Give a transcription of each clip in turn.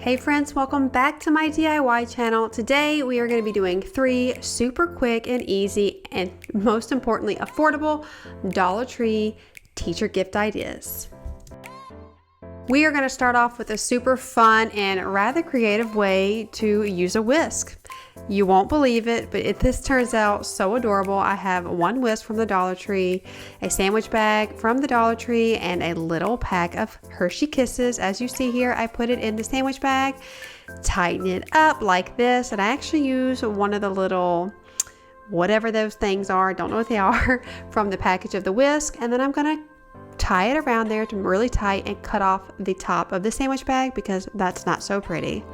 Hey friends, welcome back to my DIY channel. Today we are going to be doing 3 super quick and easy and most importantly affordable Dollar Tree teacher gift ideas. We are going to start off with a super fun and rather creative way to use a whisk. You won't believe it, but this turns out so adorable. I have one whisk from the Dollar Tree, a sandwich bag from the Dollar Tree, and a little pack of Hershey Kisses. As you see here, I put it in the sandwich bag, tighten it up like this, and I actually use one of the little, whatever those things are, don't know what they are, from the package of the whisk, and then I'm going to tie it around there to really tight and cut off the top of the sandwich bag because that's not so pretty.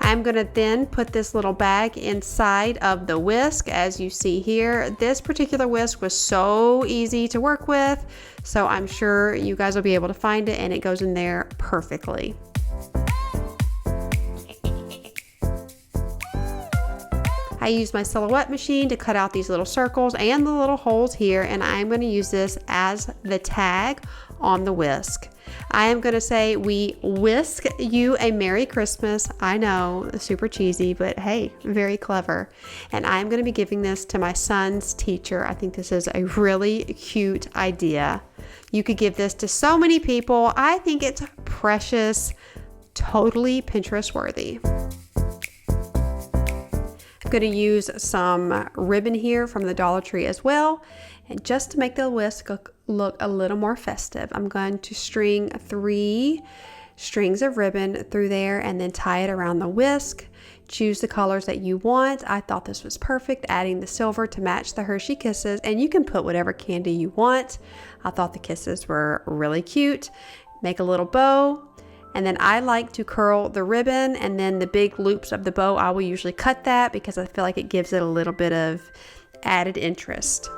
I'm going to then put this little bag inside of the whisk. As you see here, this particular whisk was so easy to work with, so I'm sure you guys will be able to find it, and it goes in there perfectly. I use my silhouette machine to cut out these little circles and the little holes here, and I'm going to use this as the tag on the whisk. I am going to say, we whisk you a Merry Christmas. I know, super cheesy, but hey, very clever. And I'm going to be giving this to my son's teacher. I think this is a really cute idea. You could give this to so many people. I think it's precious, totally Pinterest worthy. I'm going to use some ribbon here from the Dollar Tree as well. And just to make the whisk look a little more festive, I'm going to string 3 strings of ribbon through there and then tie it around the whisk. Choose the colors that you want. I thought this was perfect, adding the silver to match the Hershey Kisses, and you can put whatever candy you want. I thought the kisses were really cute. Make a little bow. And then I like to curl the ribbon, and then the big loops of the bow, I will usually cut that because I feel like it gives it a little bit of added interest.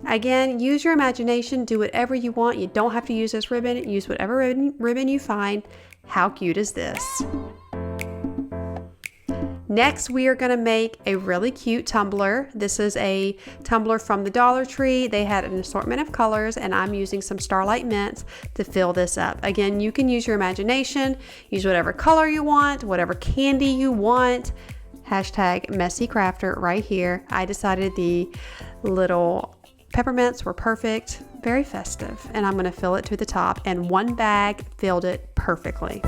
Again, use your imagination, do whatever you want. You don't have to use this ribbon. Use whatever ribbon you find. How cute is this? Next, we are going to make a really cute tumbler. This is a tumbler from the Dollar Tree. They had an assortment of colors, and I'm using some Starlight Mints to fill this up. Again, you can use your imagination. Use whatever color you want, whatever candy you want. Hashtag messy crafter right here. I decided the little peppermints were perfect, very festive, and I'm going to fill it to the top, and one bag filled it perfectly.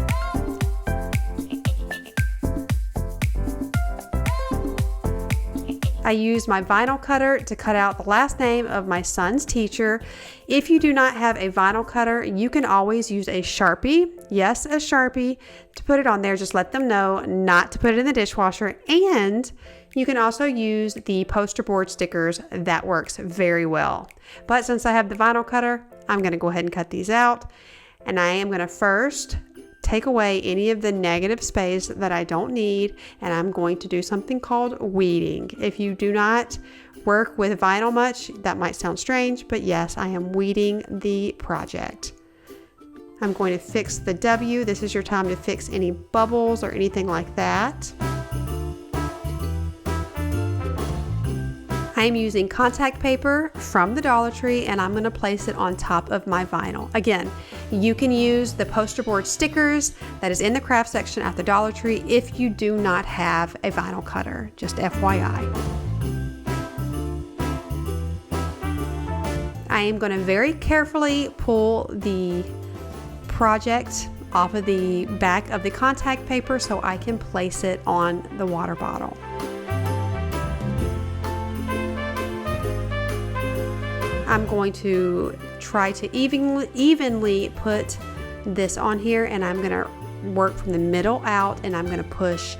I used my vinyl cutter to cut out the last name of my son's teacher. If you do not have a vinyl cutter, you can always use a Sharpie. Yes, a Sharpie to put it on there. Just let them know not to put it in the dishwasher. And you can also use the poster board stickers. That works very well. But since I have the vinyl cutter, I'm going to go ahead and cut these out. And I am going to first take away any of the negative space that I don't need, and I'm going to do something called weeding. If you do not work with vinyl much, that might sound strange, but yes, I am weeding the project. I'm going to fix the W. This is your time to fix any bubbles or anything like that. I'm using contact paper from the Dollar Tree, and I'm going to place it on top of my vinyl. Again, you can use the poster board stickers that is in the craft section at the Dollar Tree if you do not have a vinyl cutter, just FYI. I am going to very carefully pull the project off of the back of the contact paper so I can place it on the water bottle. I'm going to try to evenly put this on here, and I'm going to work from the middle out, and I'm going to push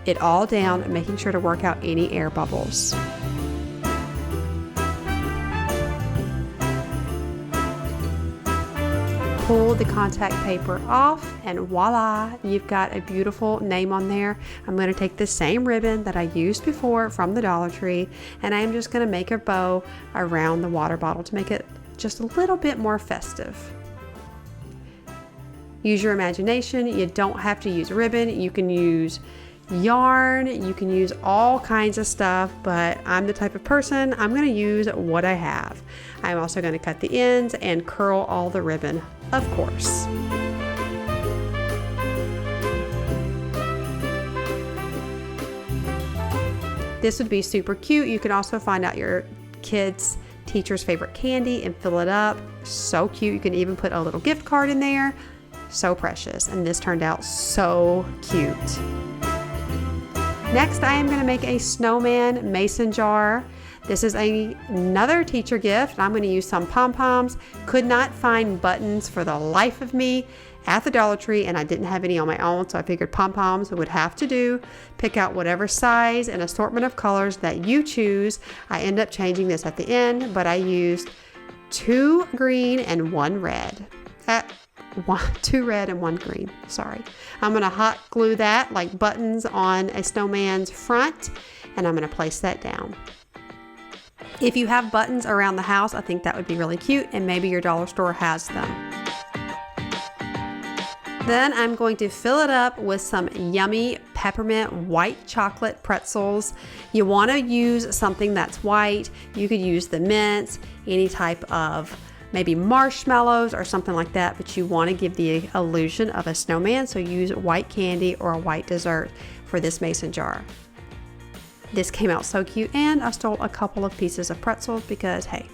it all down, making sure to work out any air bubbles. Pull the contact paper off, and voila, you've got a beautiful name on there. I'm going to take the same ribbon that I used before from the Dollar Tree, and I'm just going to make a bow around the water bottle to make it just a little bit more festive. Use your imagination. You don't have to use ribbon. You can use yarn, you can use all kinds of stuff, but I'm the type of person, I'm going to use what I have. I'm also going to cut the ends and curl all the ribbon, of course. This would be super cute. You can also find out your kids' teacher's favorite candy and fill it up. So cute. You can even put a little gift card in there. So precious. And this turned out so cute. Next, I am going to make a snowman mason jar. This is another teacher gift. I'm going to use some pom-poms. Could not find buttons for the life of me at the Dollar Tree, and I didn't have any on my own, so I figured pom-poms would have to do. Pick out whatever size and assortment of colors that you choose. I end up changing this at the end, but I used 2 green and 1 red. 2 red and 1 green, sorry. I'm going to hot glue that like buttons on a snowman's front, and I'm going to place that down. If you have buttons around the house, I think that would be really cute, and maybe your dollar store has them. Then I'm going to fill it up with some yummy peppermint white chocolate pretzels. You want to use something that's white. You could use the mints, any type of maybe marshmallows or something like that, but you want to give the illusion of a snowman, so use white candy or a white dessert for this mason jar. This came out so cute, and I stole a couple of pieces of pretzels because, hey,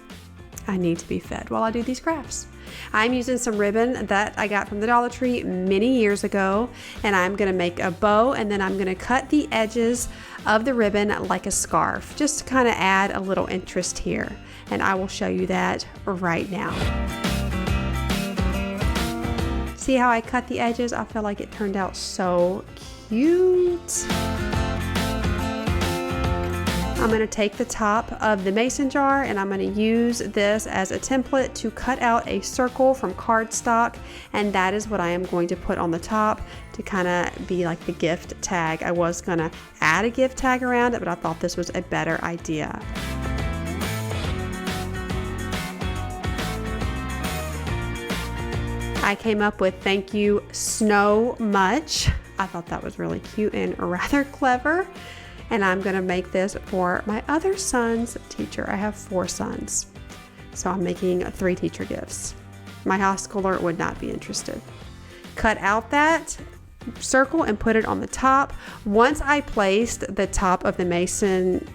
I need to be fed while I do these crafts. I'm using some ribbon that I got from the Dollar Tree many years ago, and I'm going to make a bow, and then I'm going to cut the edges of the ribbon like a scarf, just to kind of add a little interest here, and I will show you that right now. See how I cut the edges? I feel like it turned out so cute. I'm going to take the top of the mason jar, and I'm going to use this as a template to cut out a circle from cardstock, and that is what I am going to put on the top to kind of be like the gift tag. I was going to add a gift tag around it, but I thought this was a better idea. I came up with "Thank you so much." I thought that was really cute and rather clever. And I'm going to make this for my other son's teacher. I have 4 sons, so I'm making 3 teacher gifts. My high schooler would not be interested. Cut out that circle and put it on the top. Once I placed the top of the mason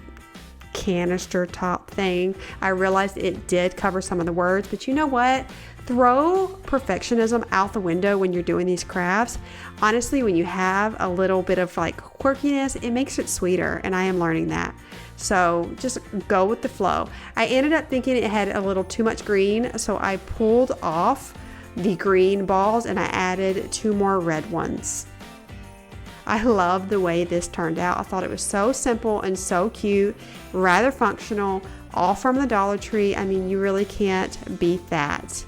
canister top thing, I realized it did cover some of the words, but you know what? Throw perfectionism out the window when you're doing these crafts. Honestly, when you have a little bit of like quirkiness, it makes it sweeter, and I am learning that. So just go with the flow. I ended up thinking it had a little too much green, so I pulled off the green balls and I added 2 more red ones. I love the way this turned out. I thought it was so simple and so cute, rather functional, all from the Dollar Tree. I mean, you really can't beat that.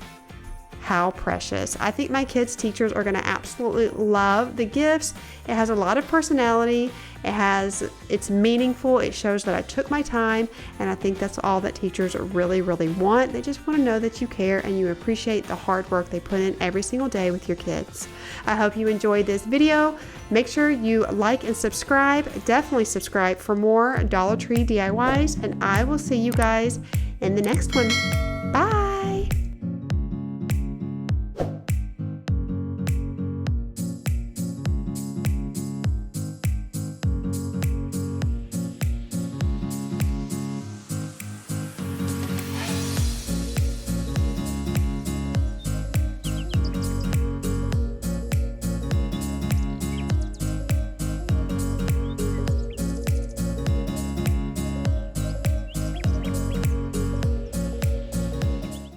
How precious. I think my kids' teachers are going to absolutely love the gifts. It has a lot of personality. It's meaningful. It shows that I took my time, and I think that's all that teachers really, really want. They just want to know that you care and you appreciate the hard work they put in every single day with your kids. I hope you enjoyed this video. Make sure you like and subscribe. Definitely subscribe for more Dollar Tree DIYs, and I will see you guys in the next one. Bye.